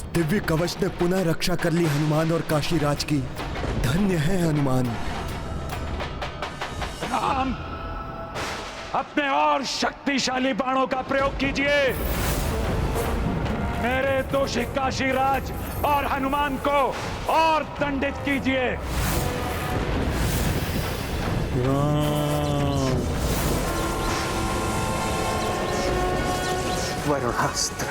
इस दिव्य कवच ने पुनः रक्षा कर ली हनुमान और काशीराज की। धन्य है हनुमान। राम, अपने और शक्तिशाली बाणों का प्रयोग कीजिए। मेरे दोषी काशीराज और हनुमान को और दंडित कीजिए। वरुणास्त्र।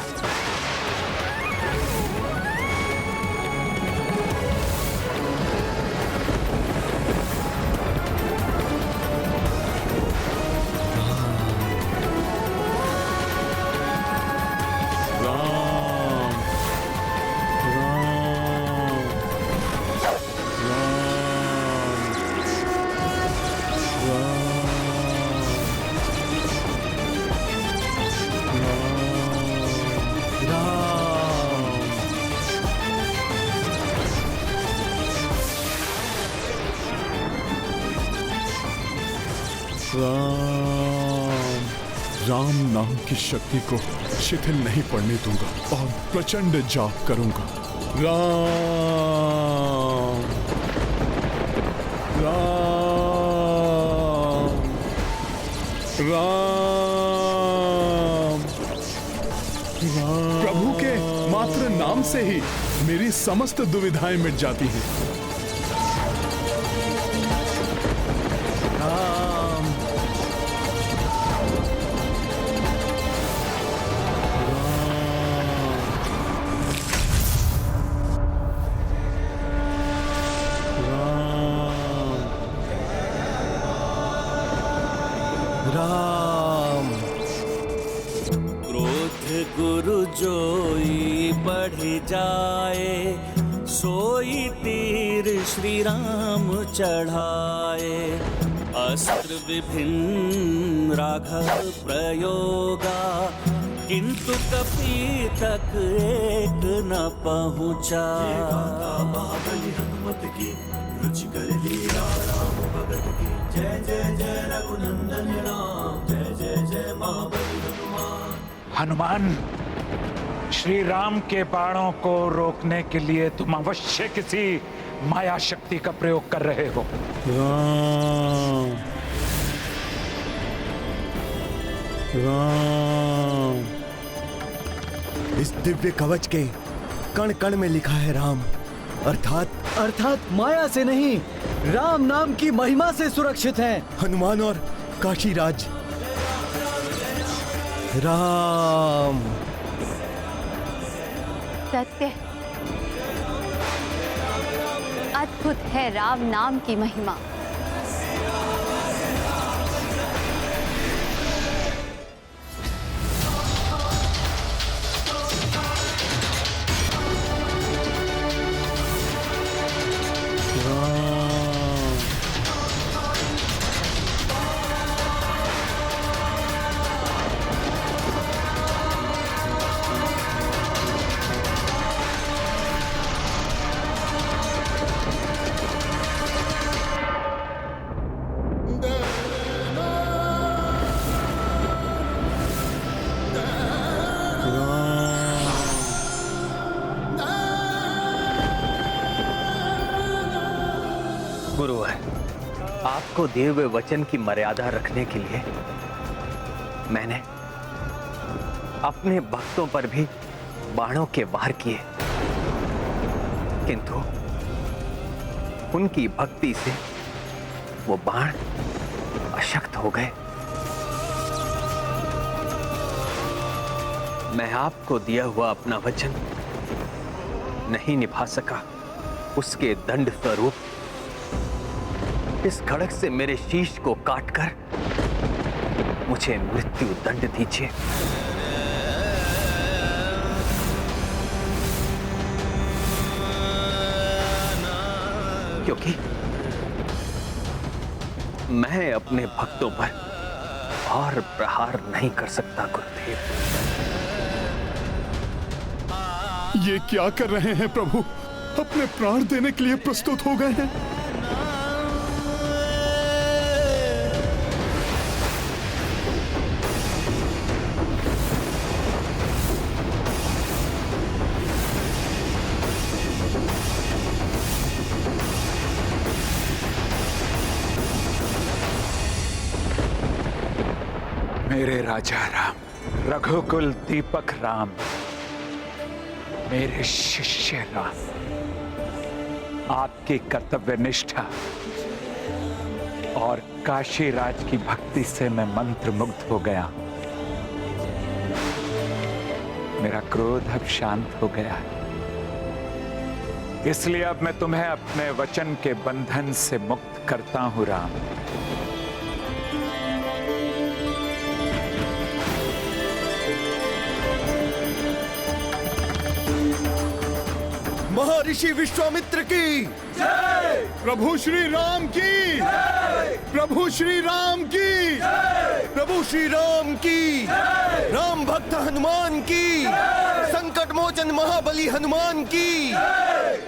राम नाम की शक्ति को शिथिल नहीं पड़ने दूंगा और प्रचंड जाप करूंगा। राम राम राम राम। प्रभु के मात्र नाम से ही मेरी समस्त दुविधाएं मिट जाती हैं। राम। क्रोध गुरु जोई बढ़ जाए, सोई तीर श्री राम चढ़ाए। अस्त्र विभिन्न राघव प्रयोगा, किंतु कपि तक एक न पहुँचा। हनुमत की रुचि कर लीला राम भगत की। जय जय जय रघुनंदन राम, जय जय जय महाबली हनुमान। हनुमान, श्री राम के बाणों को रोकने के लिए तुम अवश्य किसी माया शक्ति का प्रयोग कर रहे हो। राम राम। इस दिव्य कवच के कण कण में लिखा है राम, अर्थात माया से नहीं, राम नाम की महिमा से सुरक्षित हैं हनुमान और काशीराज। राम। सत्य, अद्भुत है राम नाम की महिमा। गुरुवर, आपको दिए हुए वचन की मर्यादा रखने के लिए मैंने अपने भक्तों पर भी बाणों के वार किए, किंतु उनकी भक्ति से वो बाण अशक्त हो गए। मैं आपको दिया हुआ अपना वचन नहीं निभा सका, उसके दंड स्वरूप इस खड़ग से मेरे शीश को काटकर मुझे मृत्यु दंड दीजिए। क्योंकि मैं अपने भक्तों पर और प्रहार नहीं कर सकता गुरुदेव। ये क्या कर रहे हैं प्रभु? अपने प्राण देने के लिए प्रस्तुत हो गए हैं। मेरे राजा राम, रघुकुल दीपक राम, मेरे शिष्य राम, आपकी कर्तव्य निष्ठा और काशी राज की भक्ति से मैं मंत्र मुग्ध हो गया। मेरा क्रोध अब शांत हो गया है, इसलिए अब मैं तुम्हें अपने वचन के बंधन से मुक्त करता हूं राम। महर्षि विश्वामित्र की जय, प्रभु श्री राम की जय, प्रभु श्री राम की जय, प्रभु श्री राम की जय, राम भक्त हनुमान की जय, संकट मोचन महाबली हनुमान की जय।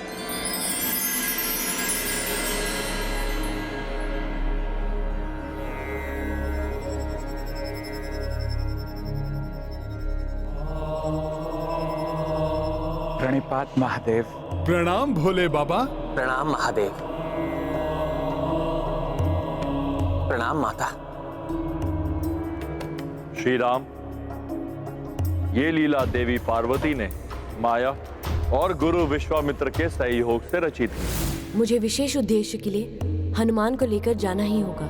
प्रणिपात महादेव। प्रणाम भोले बाबा। प्रणाम महादेव। प्रणाम माता। श्री राम, ये लीला देवी पार्वती ने माया और गुरु विश्वामित्र के सहयोग से रची थी। मुझे विशेष उद्देश्य के लिए हनुमान को लेकर जाना ही होगा।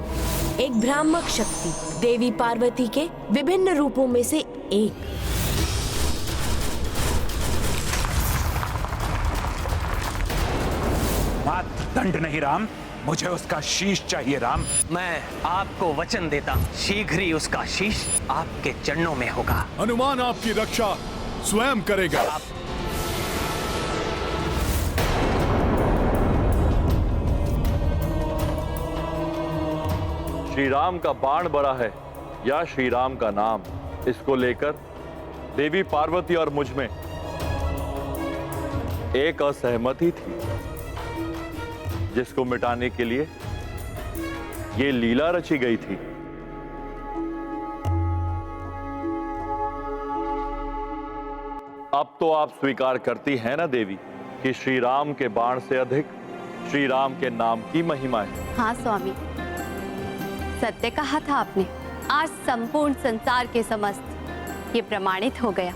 एक भ्रामक शक्ति देवी पार्वती के विभिन्न रूपों में से एक। दंड नहीं राम, मुझे उसका शीश चाहिए राम। मैं आपको वचन देता हूं, शीघ्र ही उसका शीश आपके चरणों में होगा। हनुमान आपकी रक्षा स्वयं करेगा। श्री राम का बाण बड़ा है या श्री राम का नाम, इसको लेकर देवी पार्वती और मुझ में एक असहमति थी, जिसको मिटाने के लिए ये लीला रची गई थी। अब तो आप स्वीकार करती हैं ना देवी कि श्री राम के बाण से अधिक श्री राम के नाम की महिमा है। हाँ स्वामी, सत्य कहा था आपने। आज संपूर्ण संसार के समस्त ये प्रमाणित हो गया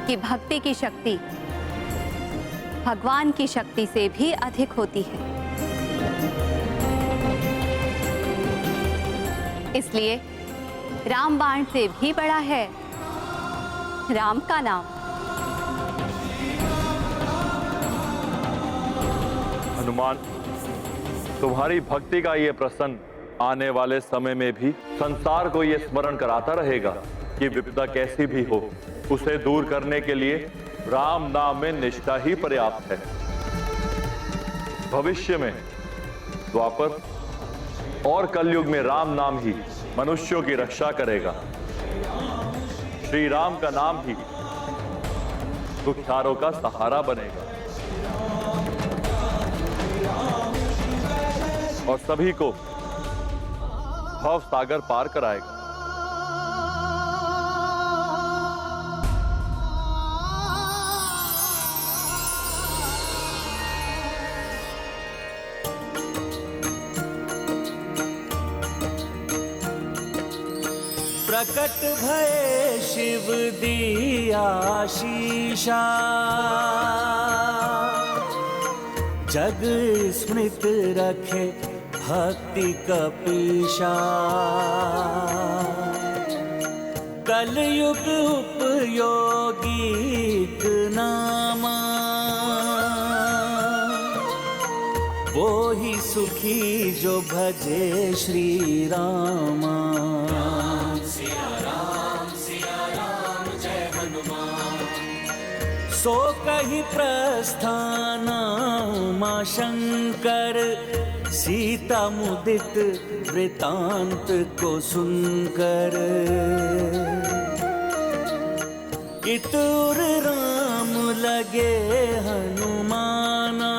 कि भक्ति की शक्ति भगवान की शक्ति से भी अधिक होती है। इसलिए रामबाण से भी बड़ा है राम का नाम। हनुमान, तुम्हारी भक्ति का ये प्रसन्न आने वाले समय में भी संसार को ये स्मरण कराता रहेगा कि विपदा कैसी भी हो, उसे दूर करने के लिए राम नाम में निष्ठा ही पर्याप्त है। भविष्य में द्वापर और कलयुग में राम नाम ही मनुष्यों की रक्षा करेगा। श्री राम का नाम ही दुखियारों का सहारा बनेगा और सभी को भव सागर पार कराएगा। प्रकट भये शिव दिया शीशा, जग स्मृत रखे भक्ति कपीशा। कलयुग उपयोगी नामा, वो ही सुखी जो भजे श्री रामा। सो कही प्रस्थान मां शंकर, सीता मुदित वृतांत को सुनकर। इतुर राम लगे हनुमाना,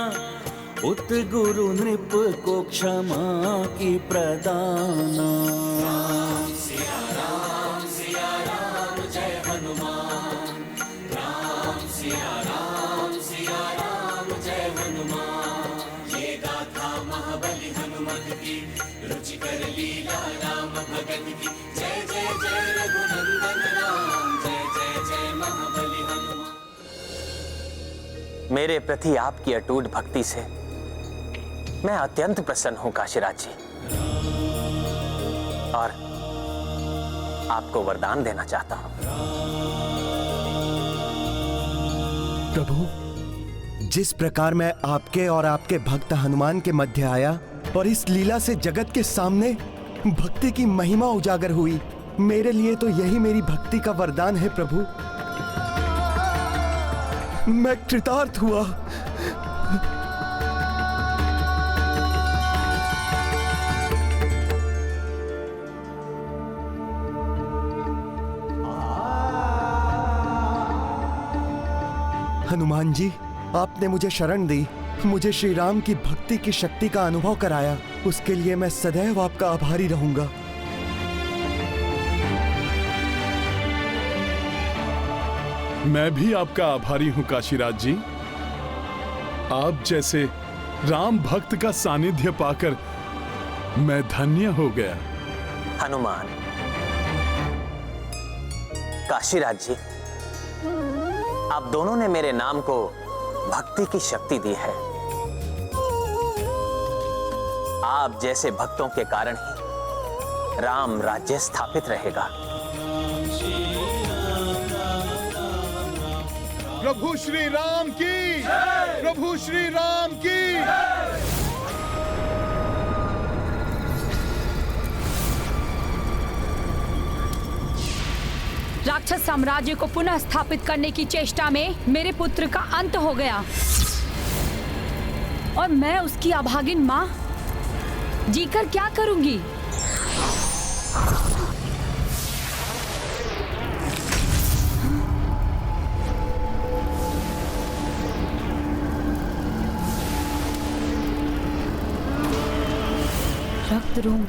उत गुरु नृप को क्षमा की प्रदाना। रुचिकर लीला राम भगत की, जय जय जय रघुनाथ। मेरे प्रति आपकी अटूट भक्ति से मैं अत्यंत प्रसन्न हूं काशीराज जी, और आपको वरदान देना चाहता हूं। प्रभु, जिस प्रकार मैं आपके और आपके भक्त हनुमान के मध्य आया और इस लीला से जगत के सामने भक्ति की महिमा उजागर हुई, मेरे लिए तो यही मेरी भक्ति का वरदान है प्रभु। मैं कृतार्थ हुआ। हनुमान जी, आपने मुझे शरण दी, मुझे श्री राम की भक्ति की शक्ति का अनुभव कराया, उसके लिए मैं सदैव आपका आभारी रहूंगा। मैं भी आपका आभारी हूं काशीराज जी। आप जैसे राम भक्त का सानिध्य पाकर मैं धन्य हो गया। हनुमान, काशीराज जी, आप दोनों ने मेरे नाम को भक्ति की शक्ति दी है। आप जैसे भक्तों के कारण ही राम राज्य स्थापित रहेगा। प्रभु श्री राम की, प्रभु श्री राम की। राक्षस साम्राज्य को पुनः स्थापित करने की चेष्टा में मेरे पुत्र का अंत हो गया, और मैं उसकी अभागिन मां जीकर क्या करूंगी? रक्त रूम।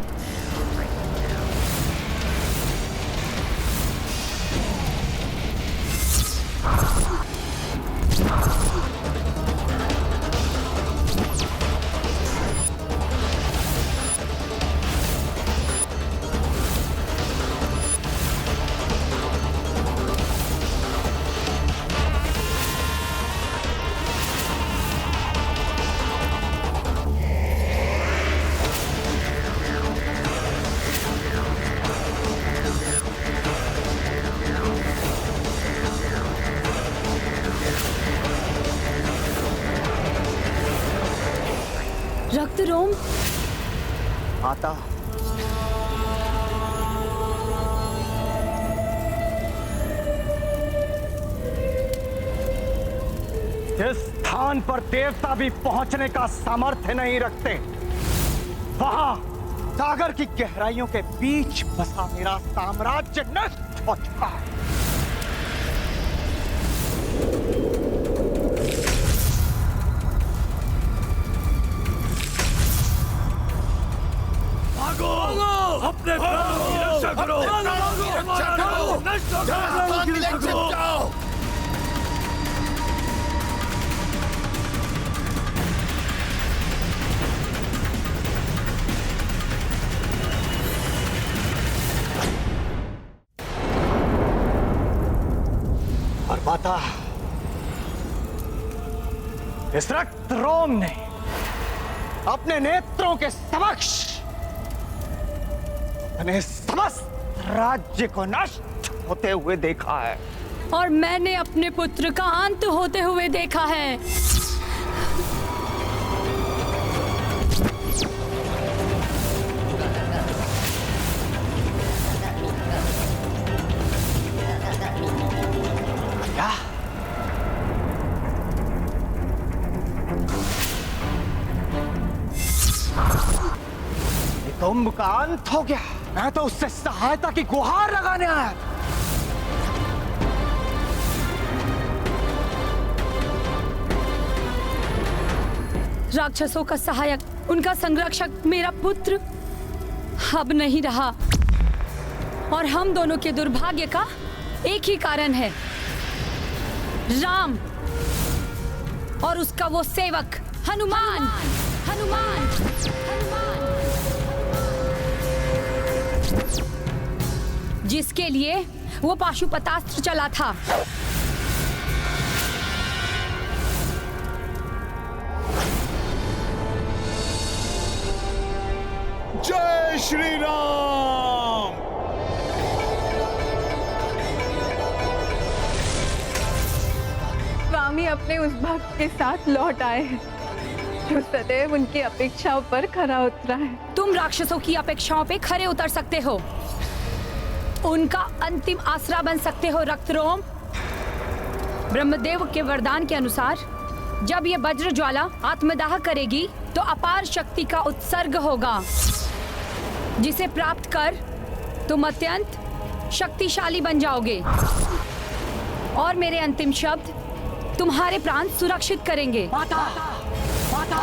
रक्त रोम। आता। जिस स्थान पर देवता भी पहुंचने का सामर्थ्य नहीं रखते, वहां सागर की गहराइयों के बीच बसा मेरा साम्राज्य नष्ट हो चुका है। अपने प्राणों की रक्षा करो, जाओ। और पता, इस रक्त रोम ने अपने नेत्रों के समक्ष अपने समस्त राज्य को नष्ट होते हुए देखा है, और मैंने अपने पुत्र का अंत होते हुए देखा है। क्या? तुम का अंत हो गया? मैं तो उससे सहायता की गुहार लगाने आया था। राक्षसों का सहायक, उनका संरक्षक मेरा पुत्र अब नहीं रहा, और हम दोनों के दुर्भाग्य का एक ही कारण है, राम और उसका वो सेवक हनुमान। हनुमान, हनुमान, जिसके लिए वो पाशुपतास्त्र चला था। श्री राम। स्वामी अपने उस भक्त के साथ लौट आए हैं जो सदैव उनकी अपेक्षाओं पर खरा उतरा है। तुम राक्षसों की अपेक्षाओं पे खरे उतर सकते हो, उनका अंतिम आसरा बन सकते हो रक्तरोम। ब्रह्मदेव के वरदान के अनुसार जब ये वज्र ज्वाला आत्मदाह करेगी तो अपार शक्ति का उत्सर्ग होगा, जिसे प्राप्त कर तुम अत्यंत शक्तिशाली बन जाओगे और मेरे अंतिम शब्द तुम्हारे प्राण सुरक्षित करेंगे। माता, माता।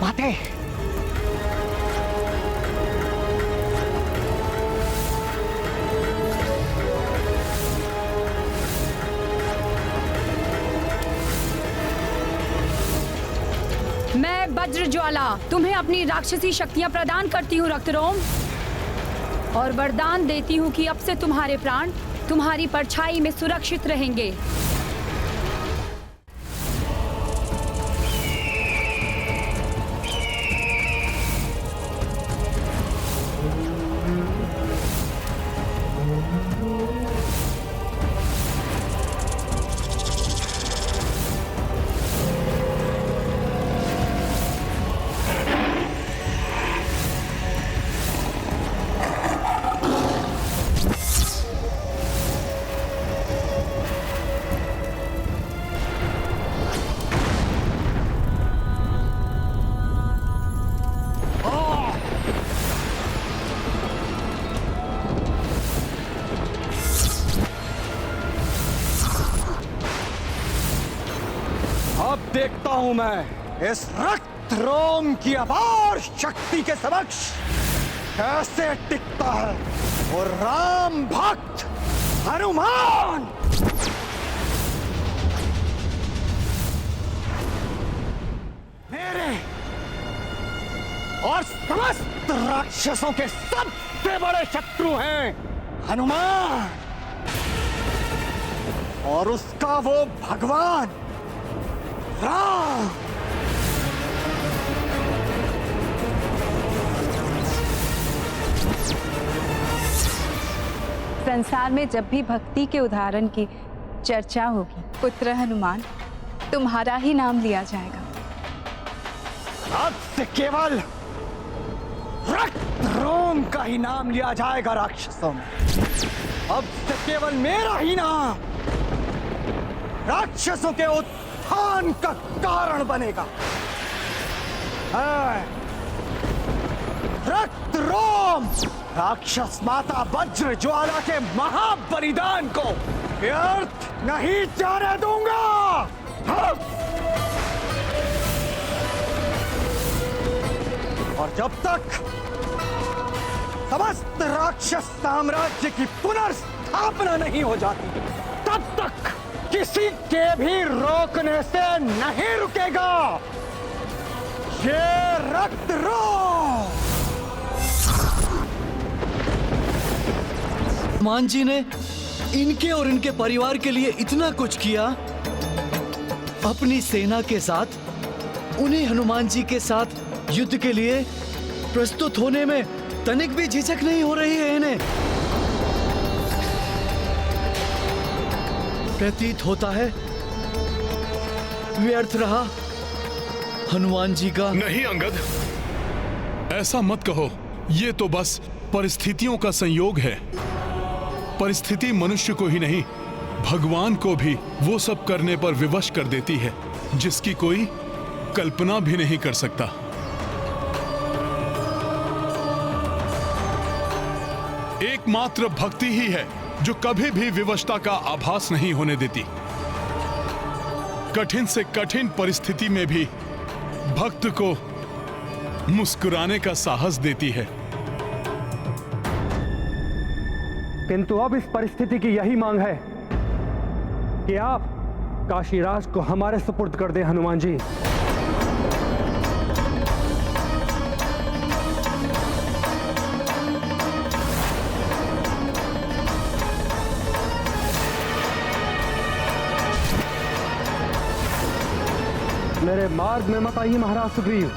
माते, मैं वज्र ज्वाला तुम्हें अपनी राक्षसी शक्तियां प्रदान करती हूँ रक्तरोम, और वरदान देती हूँ कि अब से तुम्हारे प्राण तुम्हारी परछाई में सुरक्षित रहेंगे। अब देखता हूं मैं इस रक्त रोम की अपार शक्ति के समक्ष कैसे टिकता है वो राम भक्त हनुमान। मेरे और समस्त राक्षसों के सबसे बड़े शत्रु हैं हनुमान, और उसका वो भगवान राम। संसार में जब भी भक्ति के उदाहरण की चर्चा होगी, पुत्र हनुमान तुम्हारा ही नाम लिया जाएगा। आज से केवल रक्त रोम का ही नाम लिया जाएगा राक्षसों में। अब से केवल मेरा ही नाम राक्षसों के उत्थान का कारण बनेगा। रक्त रोम राक्षस माता वज्र ज्वाला के महाबलिदान को व्यर्थ नहीं जाने दूंगा। और जब तक समस्त राक्षस साम्राज्य की पुनर्स्थापना नहीं हो जाती, तब तक किसी के भी रोकने से नहीं रुकेगा ये रक्त रोम। हनुमान जी ने इनके और इनके परिवार के लिए इतना कुछ किया, अपनी सेना के साथ उन्हें हनुमान जी के साथ युद्ध के लिए प्रस्तुत होने में तनिक भी झिझक नहीं हो रही है इन्हें। प्रतीत होता है व्यर्थ रहा हनुमान जी का। नहीं अंगद, ऐसा मत कहो। ये तो बस परिस्थितियों का संयोग है। परिस्थिति मनुष्य को ही नहीं, भगवान को भी वो सब करने पर विवश कर देती है जिसकी कोई कल्पना भी नहीं कर सकता। एकमात्र भक्ति ही है जो कभी भी विवशता का आभास नहीं होने देती। कठिन से कठिन परिस्थिति में भी भक्त को मुस्कुराने का साहस देती है। किंतु अब इस परिस्थिति की यही मांग है कि आप काशीराज को हमारे सुपुर्द कर दें हनुमान जी। मेरे मार्ग में मत आइए महाराज सुग्रीव।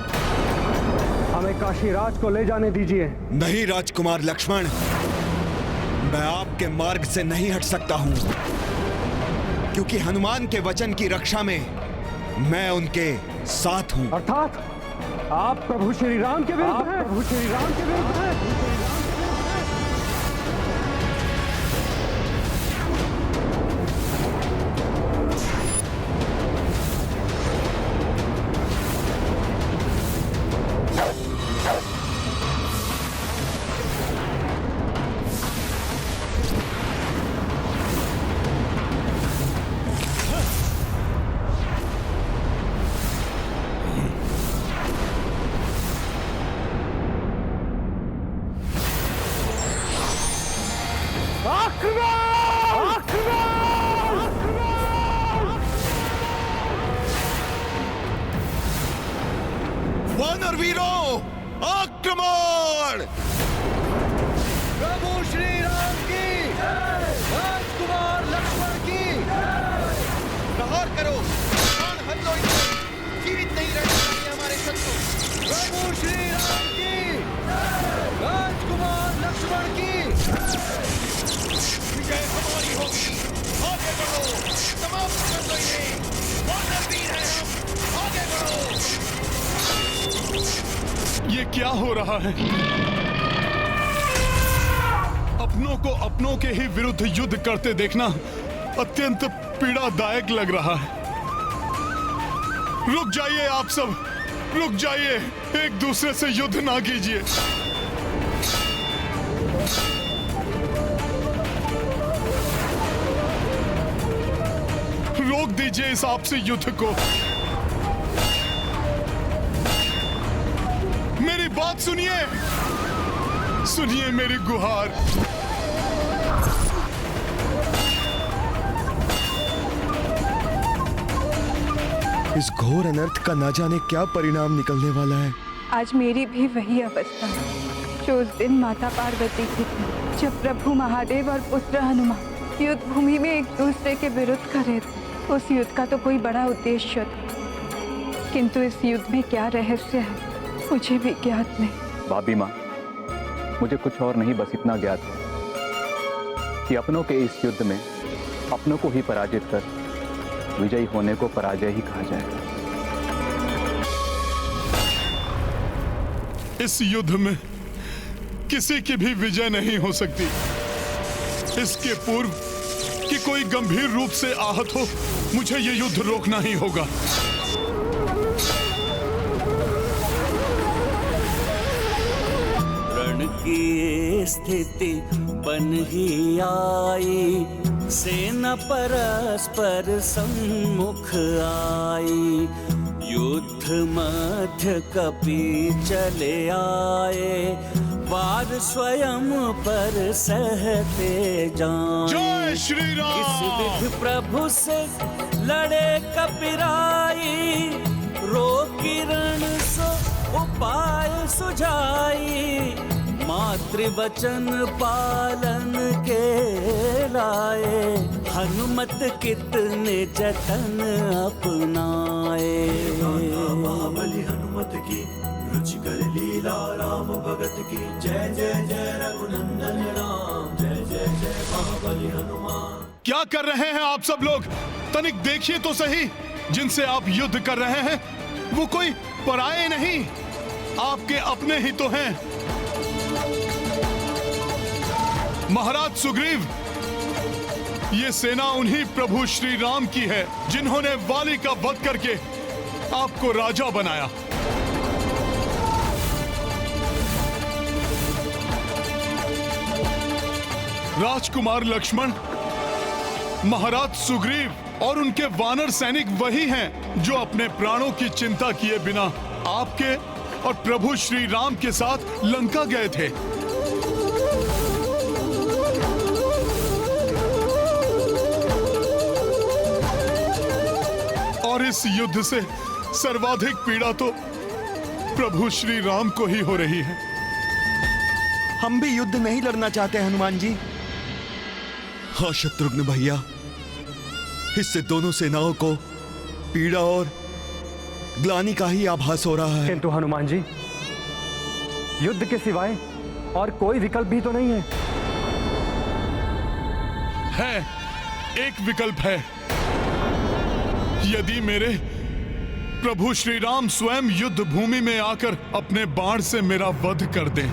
हमें काशीराज को ले जाने दीजिए। नहीं राजकुमार लक्ष्मण, मैं आपके मार्ग से नहीं हट सकता हूं, क्योंकि हनुमान के वचन की रक्षा में मैं उनके साथ हूं। अर्थात आप प्रभु श्री राम के विरुद्ध हैं। प्रभु श्री राम के विरुद्ध हैं। वानर वीरों, आक्रमण! प्रभु श्री राम की, राजकुमार लक्ष्मण की, प्रहार करो, प्राण हर लो इनसे, जीवित नहीं रहने चाहिए हमारे शत्रु। प्रभु श्री राम की, राजकुमार लक्ष्मण की। विजय हमारी होगी, आगे बढ़ो, समाप्त कर दो इन्हें। वानर वीर हैं हम, आगे बढ़ो। ये क्या हो रहा है? अपनों को अपनों के ही विरुद्ध युद्ध करते देखना अत्यंत पीड़ादायक लग रहा है। रुक जाइए आप सब, रुक जाइए, एक दूसरे से युद्ध ना कीजिए। रोक दीजिए इस आपसी युद्ध को। मेरी बात सुनिए, सुनिए मेरी गुहार। इस घोर अनर्थ का ना जाने क्या परिणाम निकलने वाला है। आज मेरी भी वही अवस्था है जो उस दिन माता पार्वती की थी, जब प्रभु महादेव और पुत्र हनुमान युद्ध भूमि में एक दूसरे के विरुद्ध कर रहे थे। उस युद्ध का तो कोई बड़ा उद्देश्य था, किंतु इस युद्ध में क्या रहस्य है मुझे भी ज्ञात नहीं। भाभी माँ, मुझे कुछ और नहीं, बस इतना ज्ञात है कि अपनों के इस युद्ध में अपनों को ही पराजित कर विजयी होने को पराजय ही कहा जाएगा। इस युद्ध में किसी की भी विजय नहीं हो सकती। इसके पूर्व कि कोई गंभीर रूप से आहत हो, मुझे ये युद्ध रोकना ही होगा। रण की स्थिति बन ही आई, सेना परस्पर सम्मुख आई। युद्ध मध्य कपि चले आए, वार स्वयं पर सहते जाएं। जय श्री राम। इस विध प्रभु से लड़े कपिराई, रोकी रण सो उपाय सुझाई। मातृवचन पालन के लाए, हनुमत कितने जतन अपनाए। महाबली हनुमत की रुचिकर लीला, राम भगत की जय जय जय रघुनंदन राम। जय जय जय महाबली हनुमान। क्या कर रहे हैं आप सब लोग? तनिक देखिए तो सही, जिनसे आप युद्ध कर रहे हैं वो कोई पराये नहीं, आपके अपने ही तो हैं। महाराज सुग्रीव, ये सेना उन्हीं प्रभु श्री राम की है जिन्होंने वाली का वध करके आपको राजा बनाया। राजकुमार लक्ष्मण, महाराज सुग्रीव और उनके वानर सैनिक वही हैं जो अपने प्राणों की चिंता किए बिना आपके और प्रभु श्री राम के साथ लंका गए थे। और इस युद्ध से सर्वाधिक पीड़ा तो प्रभु श्री राम को ही हो रही है। हम भी युद्ध नहीं लड़ना चाहते हनुमान जी। हाँ शत्रुघ्न भैया, इससे दोनों सेनाओं को पीड़ा और ग्लानि का ही आभास हो रहा है। किंतु हनुमान जी, युद्ध के सिवाय और कोई विकल्प भी तो नहीं है। एक विकल्प है। यदि मेरे प्रभु श्री राम स्वयं युद्ध भूमि में आकर अपने बाण से मेरा वध कर दें।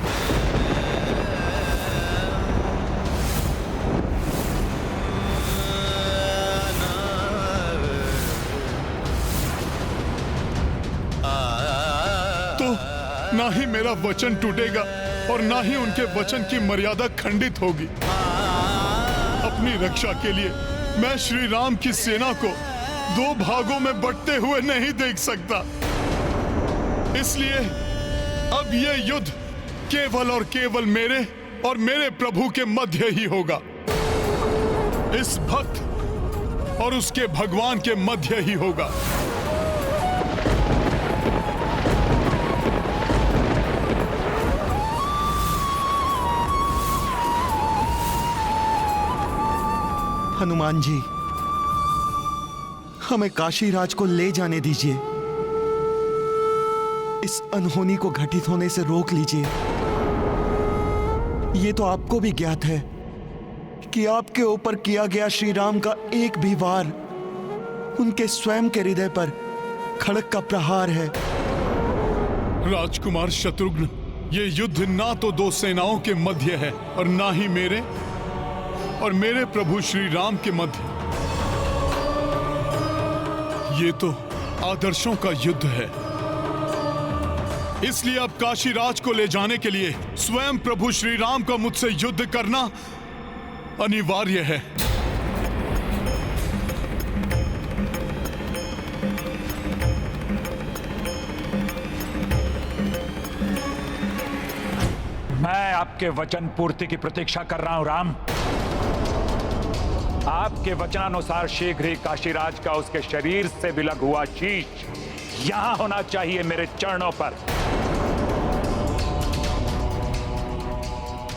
तो ना ही मेरा वचन टूटेगा और ना ही उनके वचन की मर्यादा खंडित होगी। अपनी रक्षा के लिए मैं श्री राम की सेना को 2 भागों में बंटते हुए नहीं देख सकता। इसलिए अब यह युद्ध केवल और केवल मेरे और मेरे प्रभु के मध्य ही होगा। इस भक्त और उसके भगवान के मध्य ही होगा। हनुमान जी, हमें काशीराज को ले जाने दीजिए। इस अनहोनी को घटित होने से रोक लीजिए। ये तो आपको भी ज्ञात है कि आपके ऊपर किया गया श्री राम का एक भी वार उनके स्वयं के हृदय पर खड़ग का प्रहार है। राजकुमार शत्रुघ्न, ये युद्ध ना तो 2 सेनाओं के मध्य है और ना ही मेरे और मेरे प्रभु श्री राम के मध्य। ये तो आदर्शों का युद्ध है। इसलिए अब काशीराज को ले जाने के लिए स्वयं प्रभु श्री राम का मुझसे युद्ध करना अनिवार्य है। मैं आपके वचन पूर्ति की प्रतीक्षा कर रहा हूं राम। आपके वचनानुसार शीघ्र ही काशीराज का उसके शरीर से विलग हुआ शीश यहां होना चाहिए, मेरे चरणों पर।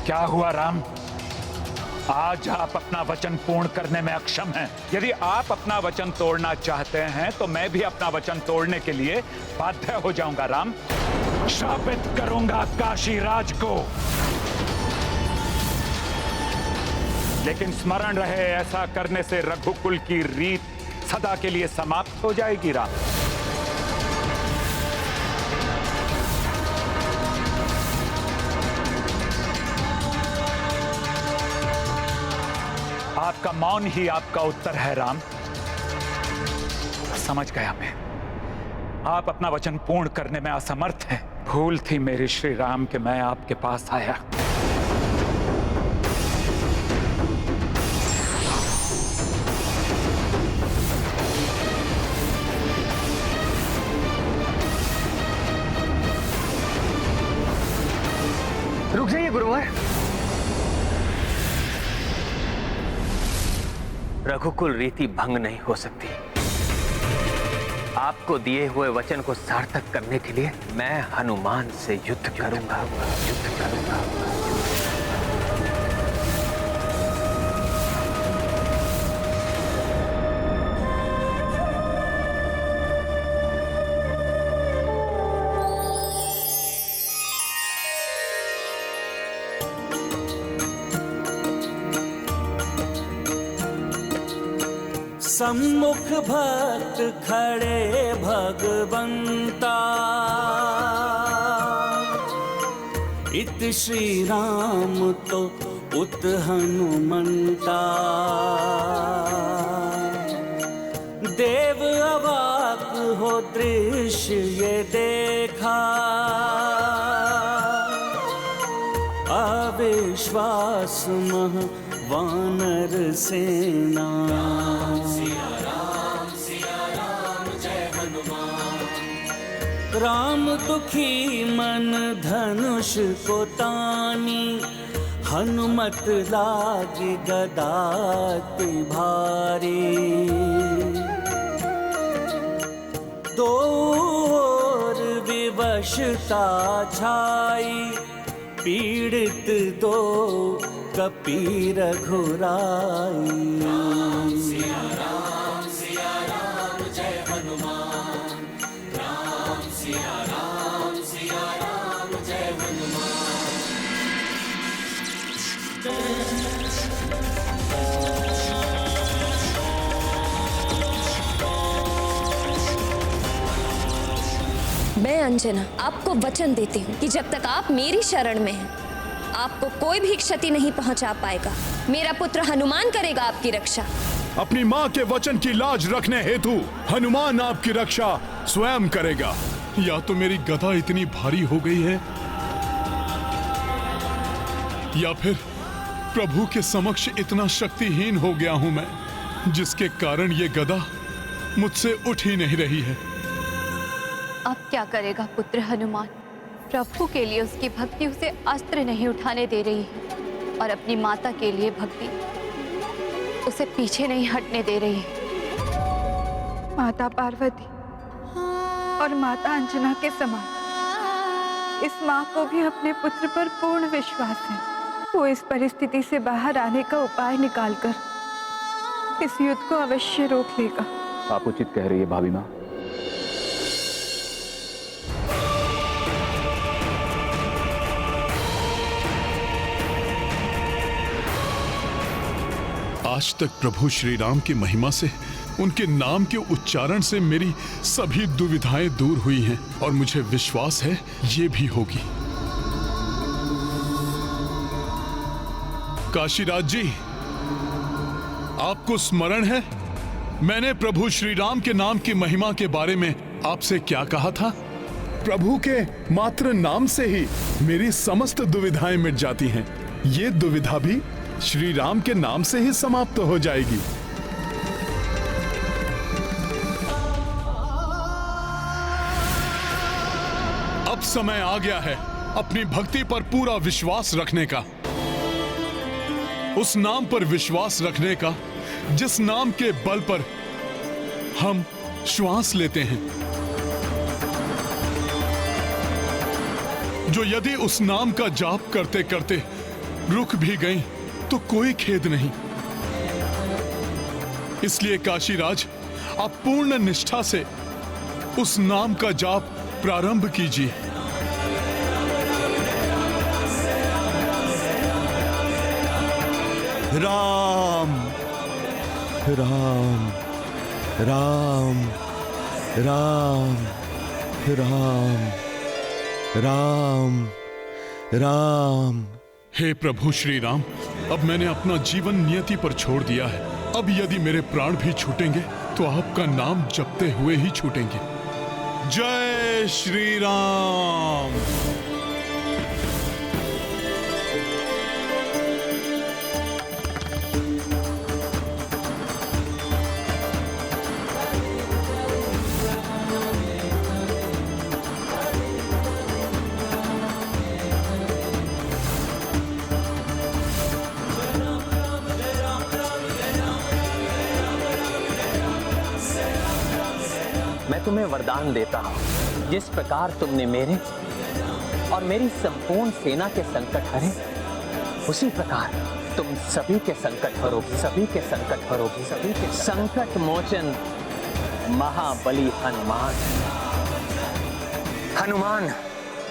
क्या हुआ राम? आज आप अपना वचन पूर्ण करने में अक्षम हैं। यदि आप अपना वचन तोड़ना चाहते हैं तो मैं भी अपना वचन तोड़ने के लिए बाध्य हो जाऊंगा राम। शापित करूंगा काशीराज को। लेकिन स्मरण रहे, ऐसा करने से रघुकुल की रीत सदा के लिए समाप्त हो जाएगी राम। आपका मौन ही आपका उत्तर है राम। समझ गया मैं, आप अपना वचन पूर्ण करने में असमर्थ हैं। भूल थी मेरे श्री राम कि मैं आपके पास आया। रुक जाइए गुरुवर। रघुकुल रीति भंग नहीं हो सकती। आपको दिए हुए वचन को सार्थक करने के लिए मैं हनुमान से युद्ध करूंगा। सम्मुख भक्त खड़े भगवंता, इत श्री राम तो उत हनुमंता। देव अवाक हो दृश्य ये देखा, अविश्वास मह वानर सेना। राम दुखी मन धनुष को तानी, हनुमत लागी गदाति भारी। दो ओर विवशता छाई, पीड़ित दो कपी रघुराई। राम सिया राम जय हनुमान। राम मैं अंजना आपको वचन देती हूँ कि जब तक आप मेरी शरण में हैं, आपको कोई भी क्षति नहीं पहुंचा पाएगा। मेरा पुत्र हनुमान करेगा आपकी रक्षा। अपनी माँ के वचन की लाज रखने हेतु हनुमान आपकी रक्षा स्वयं करेगा। या तो मेरी गदा इतनी भारी हो गई है, या फिर प्रभु के समक्ष इतना शक्तिहीन हो गया हूं मैं, जिसके कारण ये गदा मुझसे उठ ही नहीं रही है। अब क्या करेगा पुत्र हनुमान? प्रभु के लिए उसकी भक्ति उसे अस्त्र नहीं उठाने दे रही है और अपनी माता के लिए भक्ति उसे पीछे नहीं हटने दे रही है। माता पार्वती और माता अंजना के समान इस माँ को भी अपने पुत्र पर पूर्ण विश्वास है। वो इस परिस्थिति से बाहर आने का उपाय निकालकर इस युद्ध को अवश्य रोक लेगा। आप उचित कह रही है भाभी माँ। आज तक प्रभु श्री राम की महिमा से, उनके नाम के उच्चारण से मेरी सभी दुविधाएं दूर हुई हैं और मुझे विश्वास है ये भी होगी। काशीराज जी, आपको स्मरण है मैंने प्रभु श्री राम के नाम की महिमा के बारे में आपसे क्या कहा था? प्रभु के मात्र नाम से ही मेरी समस्त दुविधाएं मिट जाती हैं। ये दुविधा भी श्री राम के नाम से ही समाप्त हो जाएगी। अब समय आ गया है अपनी भक्ति पर पूरा विश्वास रखने का, उस नाम पर विश्वास रखने का जिस नाम के बल पर हम श्वास लेते हैं, जो यदि उस नाम का जाप करते करते रुक भी गई तो कोई खेद नहीं। इसलिए काशीराज, आप पूर्ण निष्ठा से उस नाम का जाप प्रारंभ कीजिए। राम राम राम राम राम राम राम। हे प्रभु श्री राम, अब मैंने अपना जीवन नियति पर छोड़ दिया है। अब यदि मेरे प्राण भी छूटेंगे तो आपका नाम जपते हुए ही छूटेंगे। जय श्री राम। मैं तुम्हें वरदान देता हूं, जिस प्रकार तुमने मेरे और मेरी संपूर्ण सेना के संकट हरे, उसी प्रकार तुम सभी के संकट हरोगी, सभी के संकट हरोगी, सभी के संकट मोचन महाबली हनुमान। हनुमान,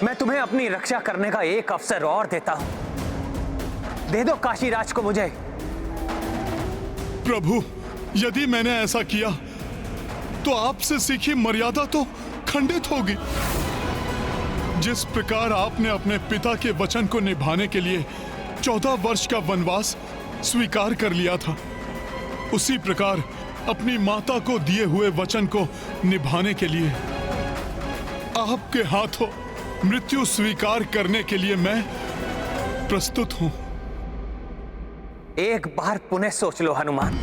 मैं तुम्हें अपनी रक्षा करने का एक अवसर और देता हूं। दे दो काशीराज को मुझे। प्रभु, यदि मैंने ऐसा किया तो आपसे सीखी मर्यादा तो खंडित होगी। जिस प्रकार आपने अपने पिता के वचन को निभाने के लिए 14 वर्ष का वनवास स्वीकार कर लिया था, उसी प्रकार अपनी माता को दिए हुए वचन को निभाने के लिए आपके हाथों मृत्यु स्वीकार करने के लिए मैं प्रस्तुत हूं। एक बार पुनः सोच लो हनुमान,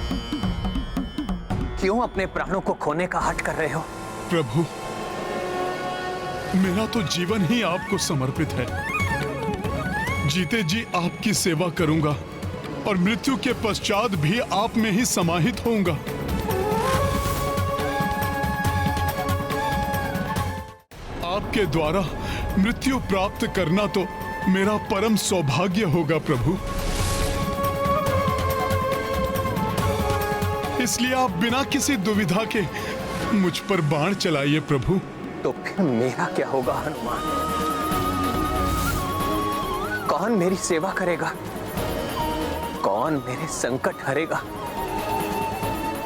क्यों अपने प्राणों को खोने का हठ कर रहे हो? प्रभु, मेरा तो जीवन ही आपको समर्पित है। जीते जी आपकी सेवा करूंगा और मृत्यु के पश्चात भी आप में ही समाहित होऊंगा। आपके द्वारा मृत्यु प्राप्त करना तो मेरा परम सौभाग्य होगा प्रभु। इसलिए आप बिना किसी दुविधा के मुझ पर बाण चलाइए प्रभु। तो फिर मेरा क्या होगा हनुमान? कौन मेरी सेवा करेगा? कौन मेरे संकट हरेगा?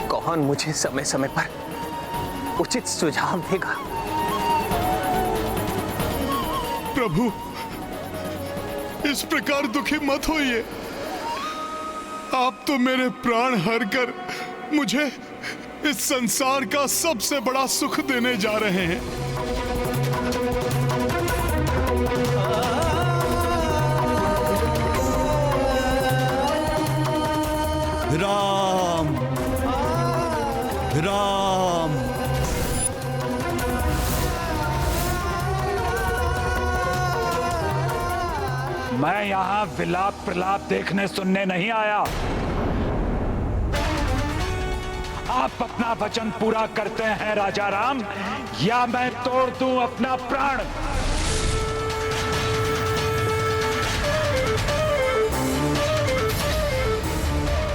कौन मुझे समय समय पर उचित सुझाव देगा? प्रभु, इस प्रकार दुखी मत होइए। आप तो मेरे प्राण हर कर मुझे इस संसार का सबसे बड़ा सुख देने जा रहे हैं। राम राम। मैं यहां विलाप प्रलाप देखने सुनने नहीं आया। आप अपना वचन पूरा करते हैं राजा राम, या मैं तोड़ दूं अपना प्राण।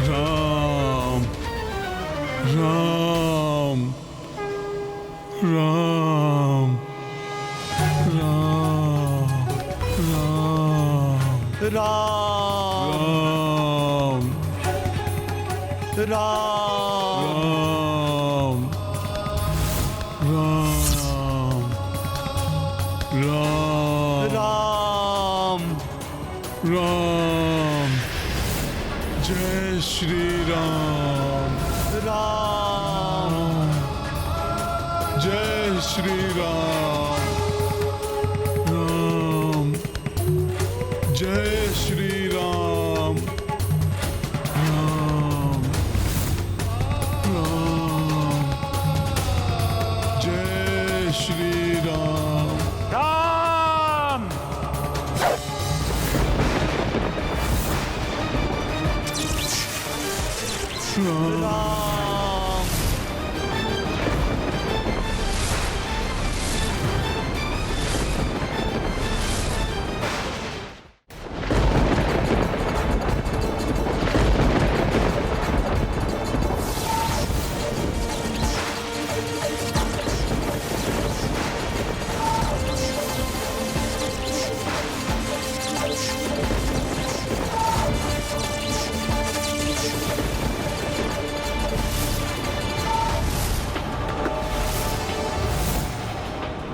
राम राम राम राम राम राम राम राम राम राम। जय श्री राम। राम जय श्री राम। राम जय श्री राम। राम राम जय श्री राम। राम राम।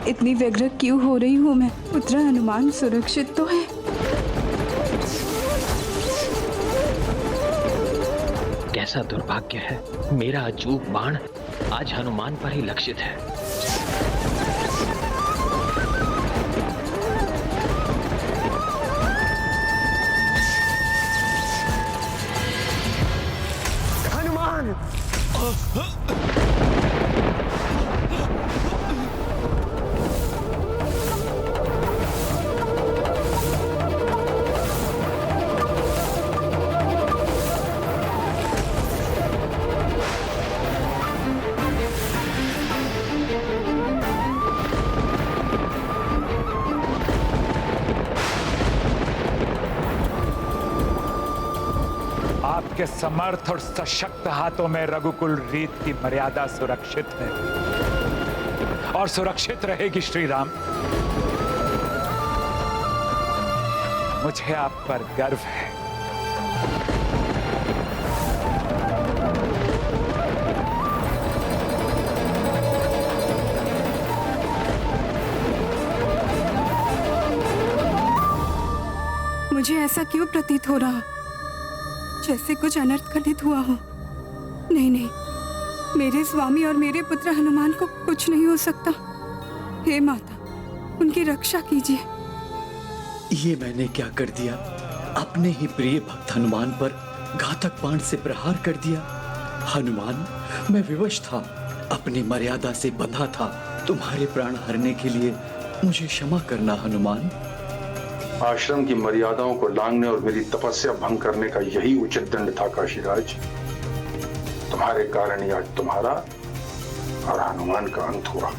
इतनी व्यग्र क्यों हो रही हूँ मैं? पुत्र हनुमान सुरक्षित तो है? कैसा दुर्भाग्य है, मेरा अचूक बाण आज हनुमान पर ही लक्षित है। हनुमान! आपके समर्थ और सशक्त हाथों में रघुकुल रीत की मर्यादा सुरक्षित है और सुरक्षित रहेगी श्री राम। मुझे आप पर गर्व है। मुझे ऐसा क्यों प्रतीत हो रहा, जैसे कुछ अनर्थ घटित हुआ हो? नहीं नहीं, मेरे स्वामी और मेरे पुत्र हनुमान को कुछ नहीं हो सकता। हे माता, उनकी रक्षा कीजिए। ये मैंने क्या कर दिया? अपने ही प्रिय भक्त हनुमान पर घातक बाण से प्रहार कर दिया। हनुमान, मैं विवश था, अपनी मर्यादा से बंधा था। तुम्हारे प्राण हरने के लिए मुझे क्षमा करना हनुमान। आश्रम की मर्यादाओं को लांघने और मेरी तपस्या भंग करने का यही उचित दंड था काशीराज। तुम्हारे कारण ही आज तुम्हारा और हनुमान का अंत हुआ।